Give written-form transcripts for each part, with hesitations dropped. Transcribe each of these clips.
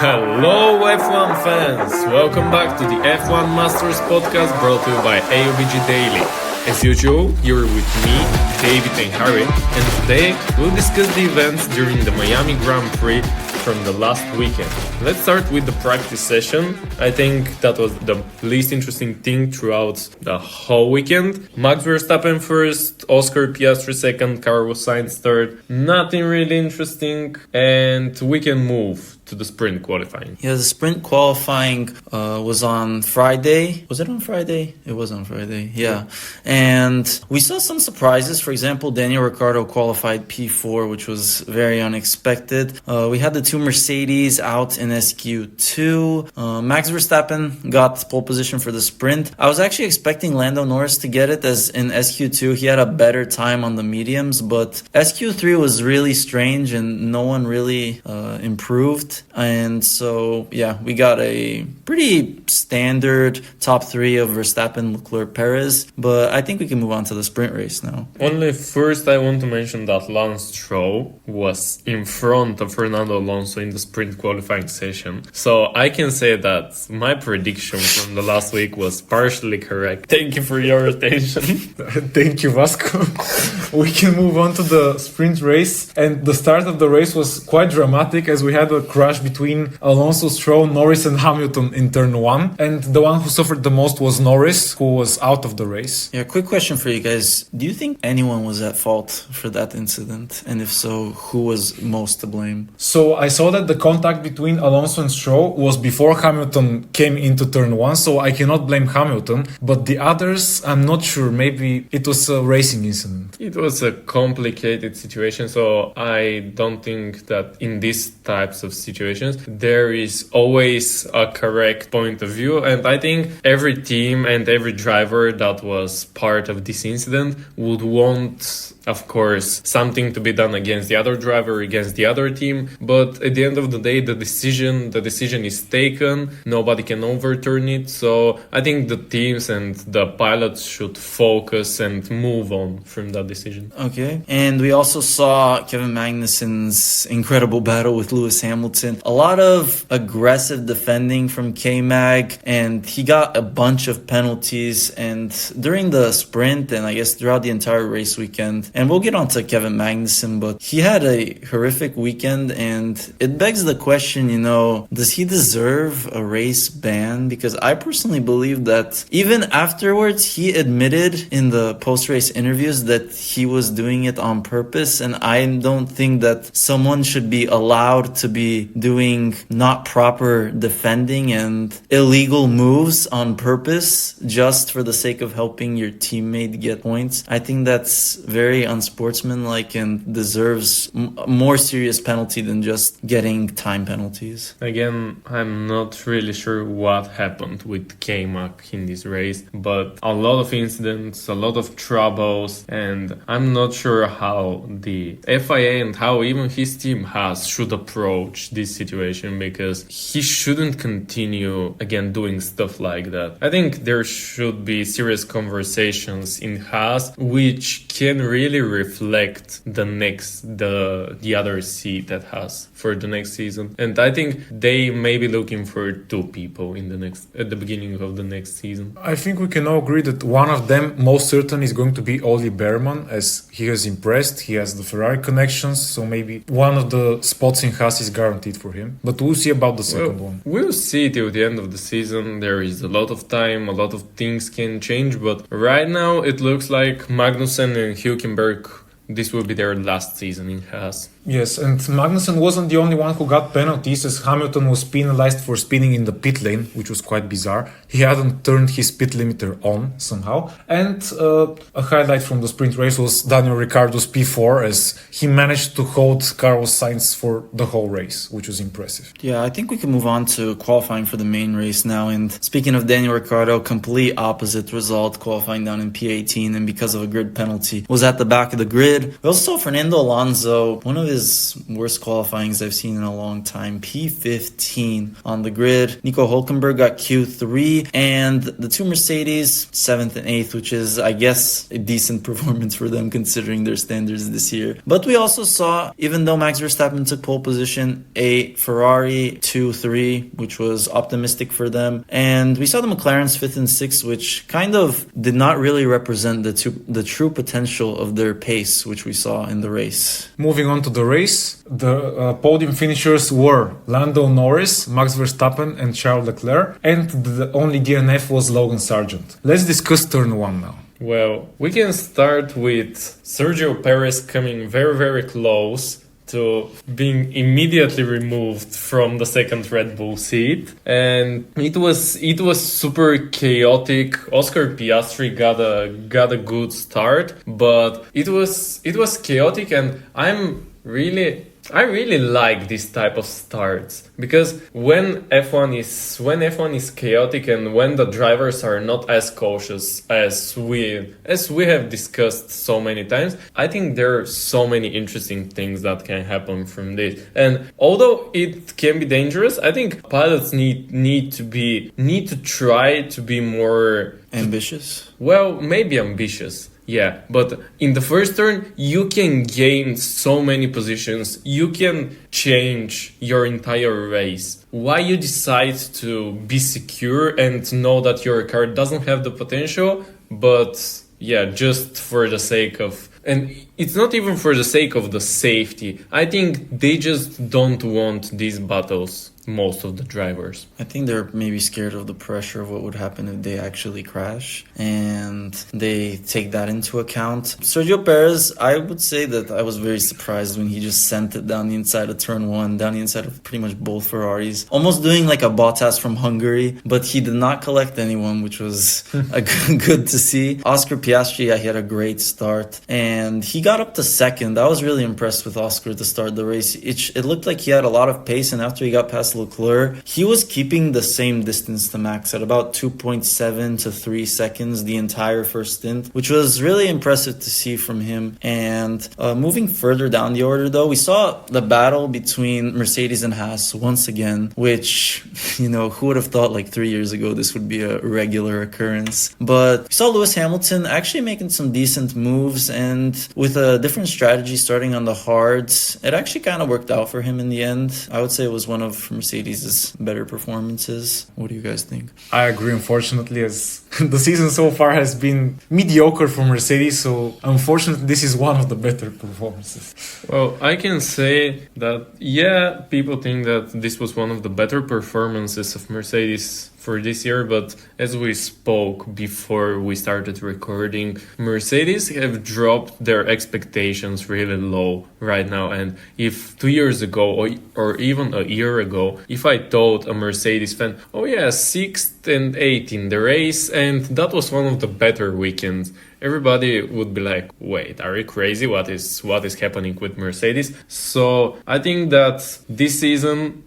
Hello F1 fans! Welcome back to the F1 Masters podcast brought to you by AUBG Daily. As usual, you're with me, David and Harry, and today we'll discuss the events during the Miami Grand Prix from the last weekend. Let's start with the practice session. I think that was the least interesting thing throughout the whole weekend. Max Verstappen first, Oscar Piastri second, Carlos Sainz third. Nothing really interesting, and we can move to the sprint qualifying. Yeah, the sprint qualifying was on Friday. Was it on Friday? It was on Friday, yeah. And we saw some surprises. For example, Daniel Ricciardo qualified P4, which was very unexpected. We had the two Mercedes out in SQ2. Max Verstappen got pole position for the sprint. I was actually expecting Lando Norris to get it, as in SQ2 he had a better time on the mediums, but SQ3 was really strange and no one really improved. And so, yeah, we got a pretty standard top three of Verstappen, Leclerc, Perez. But I think we can move on to the sprint race now. Only first I want to mention that Lance Stroll was in front of Fernando Alonso in the sprint qualifying session. So I can say that my prediction from the last week was partially correct. Thank you for your attention. Thank you, Vasco. We can move on to the sprint race. And the start of the race was quite dramatic, as we had a crash between Alonso, Stroll, Norris and Hamilton in turn 1. And the one who suffered the most was Norris, who was out of the race. Yeah, quick question for you guys. Do you think anyone was at fault for that incident? And if so, who was most to blame? So I saw that the contact between Alonso and Stroll was before Hamilton came into turn 1, so I cannot blame Hamilton. But the others, I'm not sure. Maybe it was a racing incident. It was a complicated situation, so I don't think that in these types of situations there is always a correct point of view, and I think every team and every driver that was part of this incident would want, of course, something to be done against the other driver, against the other team. But at the end of the day, the decision is taken. Nobody can overturn it. So I think the teams and the pilots should focus and move on from that decision. Okay. And we also saw Kevin Magnussen's incredible battle with Lewis Hamilton. A lot of aggressive defending from K-Mag, and he got a bunch of penalties. And during the sprint, and I guess throughout the entire race weekend, and we'll get on to Kevin Magnussen, but he had a horrific weekend, and it begs the question, does he deserve a race ban? Because I personally believe that even afterwards, he admitted in the post-race interviews that he was doing it on purpose, and I don't think that someone should be allowed to be doing not proper defending and illegal moves on purpose just for the sake of helping your teammate get points. I think that's very unsportsmanlike and deserves a more serious penalty than just getting time penalties. Again, I'm not really sure what happened with K-Mac in this race, but a lot of incidents, a lot of troubles, and I'm not sure how the FIA and how even his team should approach this situation, because he shouldn't continue again doing stuff like that. I think there should be serious conversations in Haas which can really reflect the other seat that Haas for the next season. And I think they may be looking for two people at the beginning of the next season. I think we can all agree that one of them most certain is going to be Oli Behrman, as he has impressed. He has the Ferrari connections, so maybe one of the spots in Haas is guaranteed for him. But we'll see about the second one. We'll see till the end of the season. There is a lot of time, a lot of things can change, but right now it looks like Magnussen and Hülkenberg, this will be their last season in Haas. Yes, and Magnussen wasn't the only one who got penalties, as Hamilton was penalized for spinning in the pit lane, which was quite bizarre. He hadn't turned his pit limiter on somehow. And a highlight from the sprint race was Daniel Ricciardo's P4, as he managed to hold Carlos Sainz for the whole race, which was impressive. Yeah, I think we can move on to qualifying for the main race now. And speaking of Daniel Ricciardo, complete opposite result, qualifying down in P18, and because of a grid penalty, was at the back of the grid. We also saw Fernando Alonso, one of his worst qualifyings I've seen in a long time. P15 on the grid. Nico Hülkenberg got Q3, and the two Mercedes 7th and 8th, which is, I guess, a decent performance for them considering their standards this year. But we also saw, even though Max Verstappen took pole position, a Ferrari 2-3, which was optimistic for them. And we saw the McLarens 5th and 6th, which kind of did not really represent the true potential of their pace, which we saw in the race. Moving on to the race, the podium finishers were Lando Norris, Max Verstappen and Charles Leclerc, and the only DNF was Logan Sargent. Let's discuss turn 1 now. Well, we can start with Sergio Perez coming very, very close to being immediately removed from the second Red Bull seat, and it was super chaotic. Oscar Piastri got a good start, but it was chaotic, and I really like this type of starts, because when F1 is chaotic and when the drivers are not as cautious as we have discussed so many times, I think there are so many interesting things that can happen from this. And although it can be dangerous, I think pilots need to try to be more ambitious. Well, maybe ambitious. Yeah, but in the first turn, you can gain so many positions. You can change your entire race. Why you decide to be secure and know that your car doesn't have the potential, but yeah, just for the sake of... And it's not even for the sake of the safety. I think they just don't want these battles, most of the drivers. I think they're maybe scared of the pressure of what would happen if they actually crash, and they take that into account. Sergio Perez, I would say that I was very surprised when he just sent it down the inside of turn 1, down the inside of pretty much both Ferraris, almost doing like a Bottas from Hungary, but he did not collect anyone, which was good to see. Oscar Piastri, he had a great start, and he got up to second. I was really impressed with Oscar to start the race. It looked like he had a lot of pace, and after he got past Leclerc, he was keeping the same distance to Max at about 2.7 to 3 seconds the entire first stint, which was really impressive to see from him. And moving further down the order, though, we saw the battle between Mercedes and Haas once again, which, who would have thought like 3 years ago this would be a regular occurrence. But we saw Lewis Hamilton actually making some decent moves, and with a different strategy starting on the hards, it actually kind of worked out for him in the end. I would say it was one of Mercedes' better performances. What do you guys think? I agree, unfortunately, as the season so far has been mediocre for Mercedes, so unfortunately this is one of the better performances. Well, I can say that, yeah, people think that this was one of the better performances of Mercedes for this year, but as we spoke before we started recording, Mercedes have dropped their expectations really low right now. And if 2 years ago or even a year ago, if I told a Mercedes fan, oh yeah, 6th and 8th in the race, and that was one of the better weekends, everybody would be like, wait, are you crazy? What is happening with Mercedes? So I think that this season,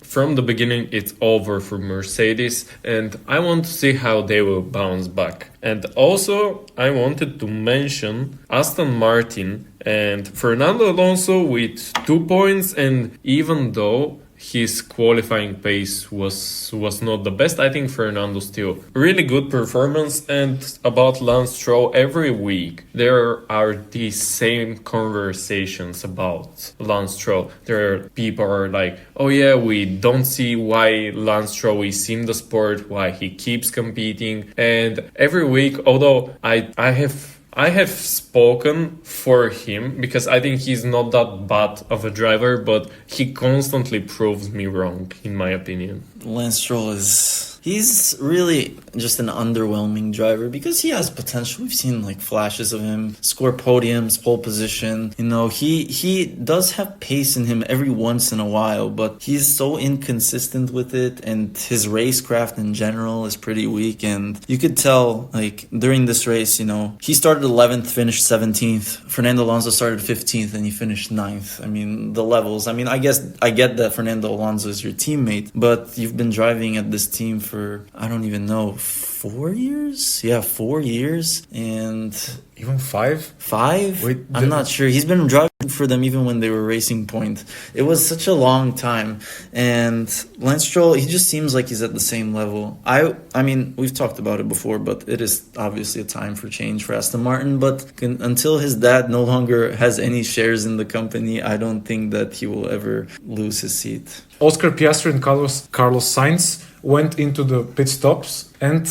from the beginning, it's over for Mercedes, and I want to see how they will bounce back. And also, I wanted to mention Aston Martin and Fernando Alonso with 2 points, and even though his qualifying pace was not the best, I think Fernando still really good performance. And about Lance Stroll, every week there are these same conversations about Lance Stroll. People are like, oh yeah, we don't see why Lance Stroll is in the sport, why he keeps competing. And every week, although I have spoken for him because I think he's not that bad of a driver, but he constantly proves me wrong, in my opinion. Lance Stroll he's really just an underwhelming driver because he has potential. We've seen like flashes of him score podiums, pole position. He does have pace in him every once in a while, but he's so inconsistent with it, and his racecraft in general is pretty weak. And you could tell, like, during this race, he started 11th, finished 17th. Fernando Alonso started 15th and he finished 9th. I mean, the levels. I mean, I guess I get that Fernando Alonso is your teammate, but you've been driving at this team for, I don't even know, 4 years? Yeah, 4 years. And even 5? 5? Wait, I'm not sure. He's been driving for them even when they were racing point. It was such a long time, and Lance Stroll, he just seems like he's at the same level. I mean, we've talked about it before, but it is obviously a time for change for Aston Martin, but until his dad no longer has any shares in the company, I don't think that he will ever lose his seat. Oscar Piastri and Carlos Sainz went into the pit stops, and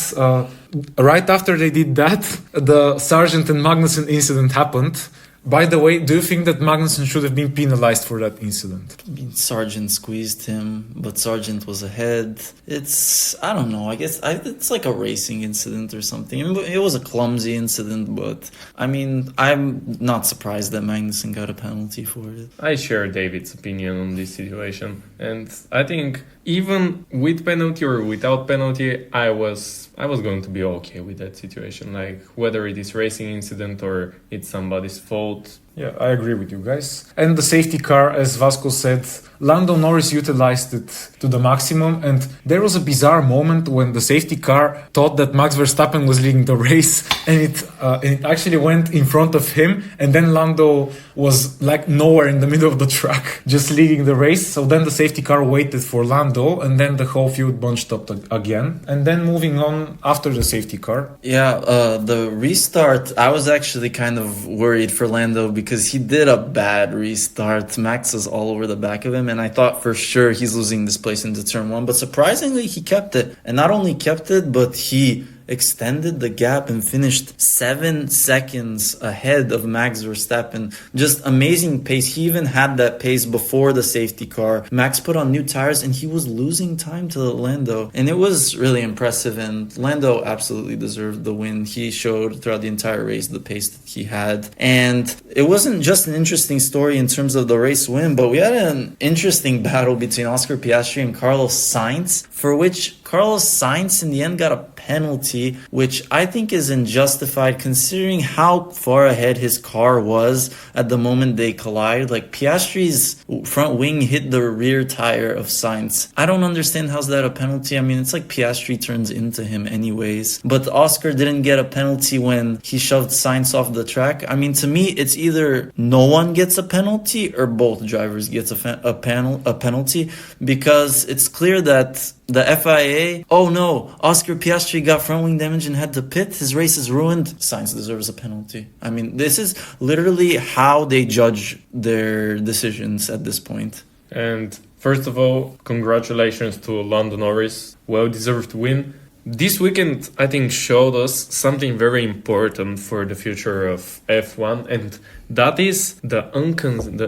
right after they did that, the Sargent and Magnussen incident happened. By the way, do you think that Magnussen should have been penalized for that incident? I mean, Sargent squeezed him, but Sargent was ahead. I don't know, I guess it's like a racing incident or something. It was a clumsy incident, but I mean, I'm not surprised that Magnussen got a penalty for it. I share David's opinion on this situation, and I think even with penalty or without penalty, I was going to be okay with that situation. Like, whether it is racing incident or it's somebody's fault. Yeah, I agree with you guys. And the safety car, as Vasco said, Lando Norris utilized it to the maximum, and there was a bizarre moment when the safety car thought that Max Verstappen was leading the race, and it actually went in front of him, and then Lando was like nowhere in the middle of the track, just leading the race. So then the safety car waited for Lando, and then the whole field bunched up again. And then moving on after the safety car. Yeah, the restart, I was actually kind of worried for Lando because he did a bad restart. Max was all over the back of him, and I thought for sure he's losing this place into turn one. But surprisingly, he kept it. And not only kept it, but he extended the gap and finished 7 seconds ahead of Max Verstappen. Just amazing pace. He even had that pace before the safety car. Max put on new tires and he was losing time to Lando. And it was really impressive, and Lando absolutely deserved the win. He showed throughout the entire race the pace that he had. And it wasn't just an interesting story in terms of the race win, but we had an interesting battle between Oscar Piastri and Carlos Sainz, for which Carlos Sainz in the end got a penalty, which I think is unjustified considering how far ahead his car was at the moment they collided. Like, Piastri's front wing hit the rear tire of Sainz. I don't understand how's that a penalty. I mean, it's like Piastri turns into him anyways. But Oscar didn't get a penalty when he shoved Sainz off the track. I mean, to me, it's either no one gets a penalty or both drivers gets a penalty, because it's clear that the FIA, oh no, Oscar Piastri got front wing damage and had to pit. His race is ruined. Sainz deserves a penalty. I mean, this is literally how they judge their decisions at this point. And first of all, congratulations to Lando Norris. Well-deserved win. This weekend, I think, showed us something very important for the future of F1, and that is the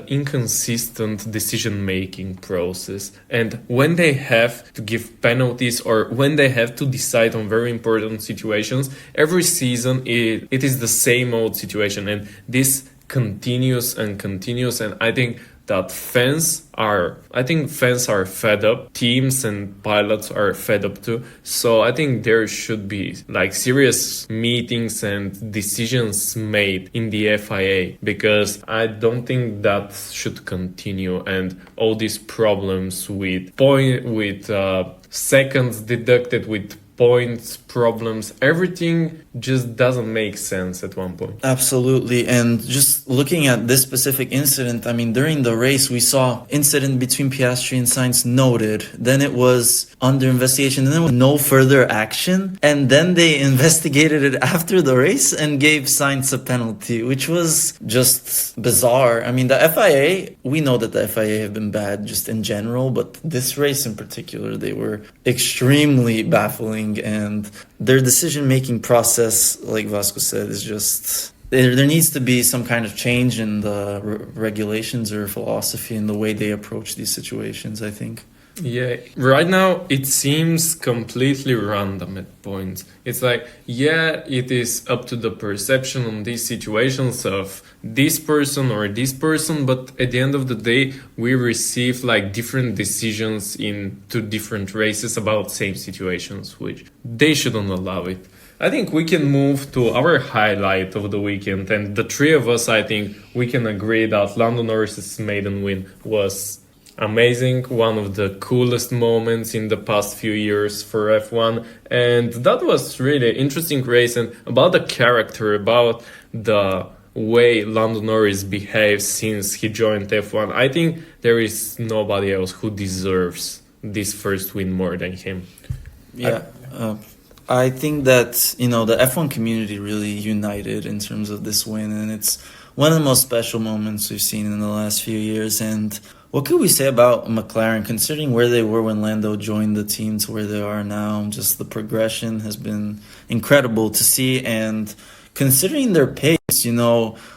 inconsistent decision-making process. And when they have to give penalties or when they have to decide on very important situations, every season it is the same old situation, and this continues, and I think that fans are fed up. Teams and pilots are fed up too. So I think there should be like serious meetings and decisions made in the FIA, because I don't think that should continue, and all these problems with seconds deducted, with points, problems, everything just doesn't make sense at one point. Absolutely. And just looking at this specific incident, I mean, during the race, we saw incident between Piastri and Sainz noted. Then it was under investigation. And then there was no further action. And then they investigated it after the race and gave Sainz a penalty, which was just bizarre. I mean, the FIA, we know that the FIA have been bad just in general, but this race in particular, they were extremely baffling, and their decision-making process, like Vasco said, is just... There needs to be some kind of change in the regulations or philosophy in the way they approach these situations, I think. Yeah, right now it seems completely random at points. It's like, yeah, it is up to the perception on these situations of this person or this person, but at the end of the day, we receive like different decisions in 2 different races about same situations, which they shouldn't allow it. I think we can move to our highlight of the weekend, and the 3 of us, I think we can agree that Lando Norris's maiden win was amazing, one of the coolest moments in the past few years for F1, and that was really interesting race, and about the character, about the way Lando Norris behaves since he joined F1, I think there is nobody else who deserves this first win more than him. Yeah. I think that, the F1 community really united in terms of this win, and it's one of the most special moments we've seen in the last few years. And what could we say about McLaren, considering where they were when Lando joined the team to where they are now? Just the progression has been incredible to see, and considering their pace,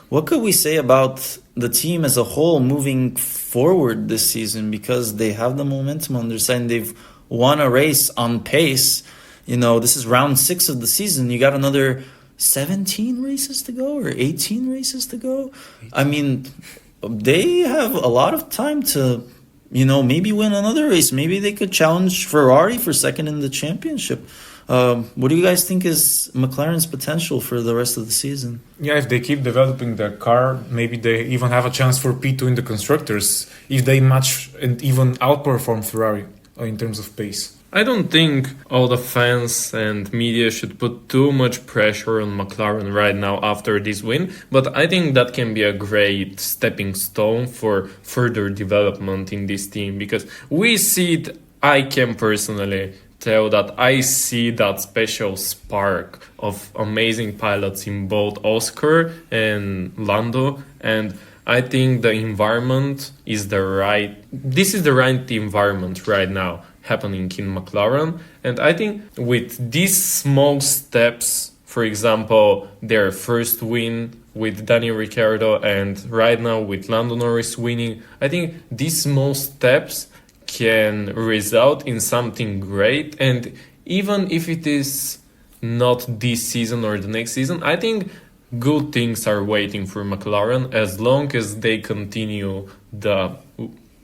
what could we say about the team as a whole moving forward this season? Because they have the momentum on their side, and they've won a race on pace. This is round 6 of the season. You got another 17 races to go or 18 races to go. I mean, they have a lot of time to, maybe win another race. Maybe they could challenge Ferrari for second in the championship. What do you guys think is McLaren's potential for the rest of the season? Yeah, if they keep developing their car, maybe they even have a chance for P2 in the constructors if they match and even outperform Ferrari in terms of pace. I don't think all the fans and media should put too much pressure on McLaren right now after this win, but I think that can be a great stepping stone for further development in this team, because we see it. I can personally tell that I see that special spark of amazing pilots in both Oscar and Lando, and I think the environment is this is the right environment right now happening in McLaren. And I think with these small steps, for example, their first win with Daniel Ricciardo and right now with Lando Norris winning, I think these small steps can result in something great. And even if it is not this season or the next season, I think good things are waiting for McLaren as long as they continue the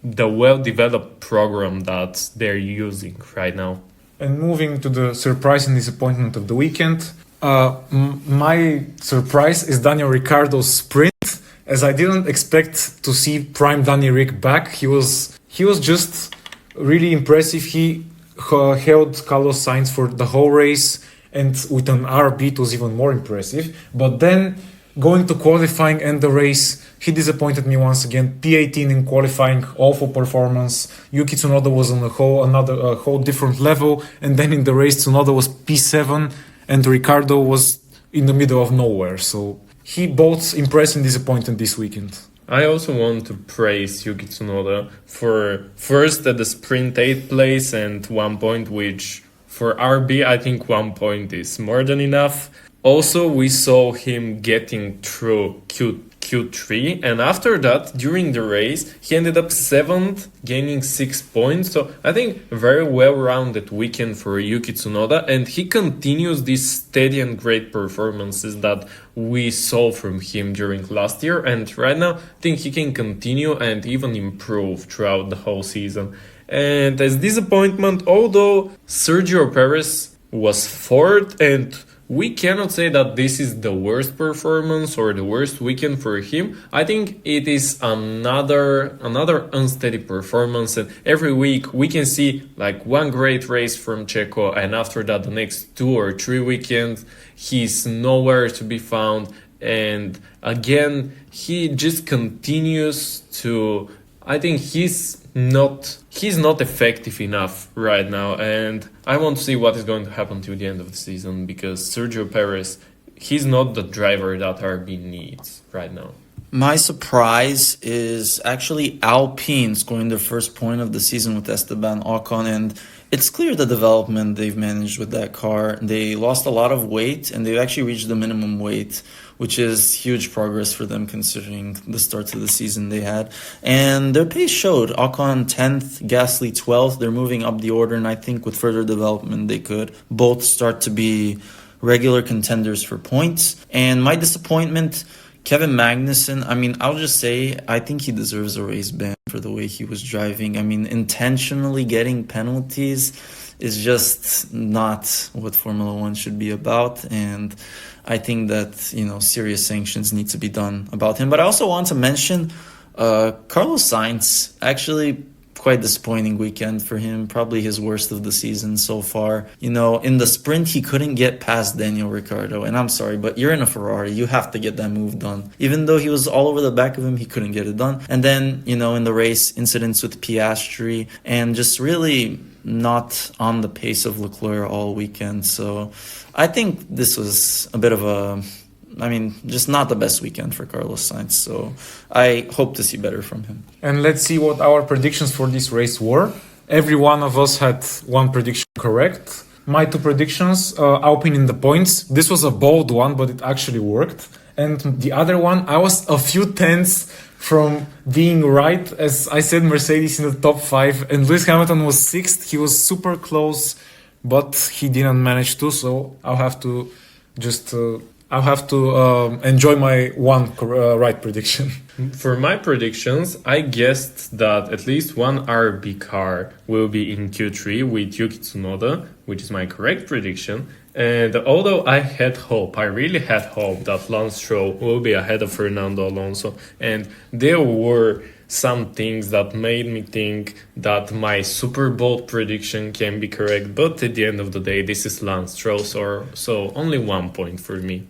well-developed program that they're using right now. And moving to the surprise and disappointment of the weekend, my surprise is Daniel Ricciardo's sprint, as I didn't expect to see prime Danny Ric back. He was just really impressive. He held Carlos Sainz for the whole race, and with an RB it was even more impressive. But then going to qualifying and the race, he disappointed me once again. P18 in qualifying, awful performance. Yuki Tsunoda was on a whole different level, and then in the race Tsunoda was P7 and Ricciardo was in the middle of nowhere. So he both impressed and disappointed this weekend. I also want to praise Yuki Tsunoda for first at the sprint 8th place and 1 point, which for RB I think 1 point is more than enough. Also, we saw him getting through Q3, and after that, during the race, he ended up 7th, gaining 6 points. So I think very well-rounded weekend for Yuki Tsunoda, and he continues these steady and great performances that we saw from him during last year. And right now, I think he can continue and even improve throughout the whole season. And as disappointment, although Sergio Perez was 4th, and we cannot say that this is the worst performance or the worst weekend for him. I think it is another unsteady performance, and every week we can see like one great race from Checo, and after that the next 2 or 3 weekends he's nowhere to be found, and again he just continues to, I think he's not effective enough right now, and I want to see what is going to happen till the end of the season, because Sergio Perez, he's not the driver that RB needs right now. My surprise is actually Alpine scoring their first point of the season with Esteban Ocon, and it's clear the development they've managed with that car. They lost a lot of weight, and they've actually reached the minimum weight, which is huge progress for them considering the start to the season they had. And their pace showed. Ocon 10th, Gasly 12th. They're moving up the order, and I think with further development they could both start to be regular contenders for points. And my disappointment, Kevin Magnussen, I'll just say I think he deserves a race ban for the way he was driving. Intentionally getting penalties is just not what Formula One should be about, and I think that, serious sanctions need to be done about him. But I also want to mention Carlos Sainz. Actually, quite disappointing weekend for him. Probably his worst of the season so far. You know, in the sprint, he couldn't get past Daniel Ricciardo. And I'm sorry, but you're in a Ferrari. You have to get that move done. Even though he was all over the back of him, he couldn't get it done. And then, you know, in the race, incidents with Piastri and just really not on the pace of Leclerc all weekend. So I think this was a bit of just not the best weekend for Carlos Sainz. So I hope to see better from him. And let's see what our predictions for this race were. Every one of us had one prediction correct. My two predictions, Alpine in the points. This was a bold one, but it actually worked. And the other one, I was a few tenths from being right. As I said, Mercedes in the top 5, and Lewis Hamilton was 6th. He was super close, but he didn't manage to. So I'll have to enjoy my one right prediction. For my predictions, I guessed that at least one RB car will be in Q3 with Yuki Tsunoda, which is my correct prediction. And although I really had hope that Lance Stroll will be ahead of Fernando Alonso, and there were some things that made me think that my super bold prediction can be correct, but at the end of the day, this is Lance Stroll, so only 1 point for me.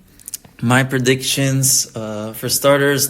My predictions, for starters,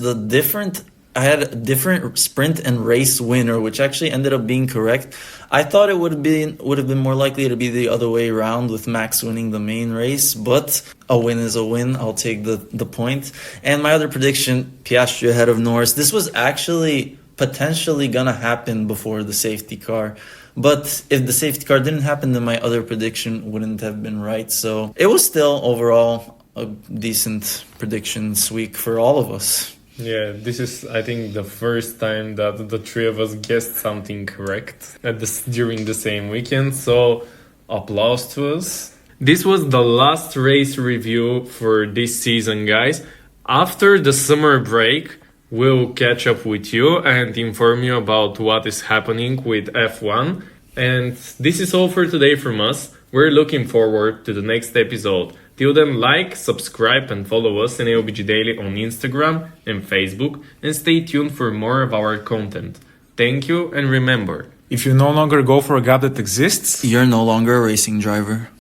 I had a different sprint and race winner, which actually ended up being correct. I thought it would have been more likely to be the other way around with Max winning the main race, but a win is a win. I'll take the point. And my other prediction, Piastri ahead of Norris. This was actually potentially gonna happen before the safety car. But if the safety car didn't happen, then my other prediction wouldn't have been right. So it was still overall a decent predictions week for all of us. Yeah, this is, I think, the first time that the three of us guessed something correct during the same weekend, so applause to us. This was the last race review for this season, guys. After the summer break, we'll catch up with you and inform you about what is happening with F1. And this is all for today from us. We're looking forward to the next episode. Till then, like, subscribe and follow us in AUBG Daily on Instagram and Facebook, and stay tuned for more of our content. Thank you, and remember, if you no longer go for a gap that exists, you're no longer a racing driver.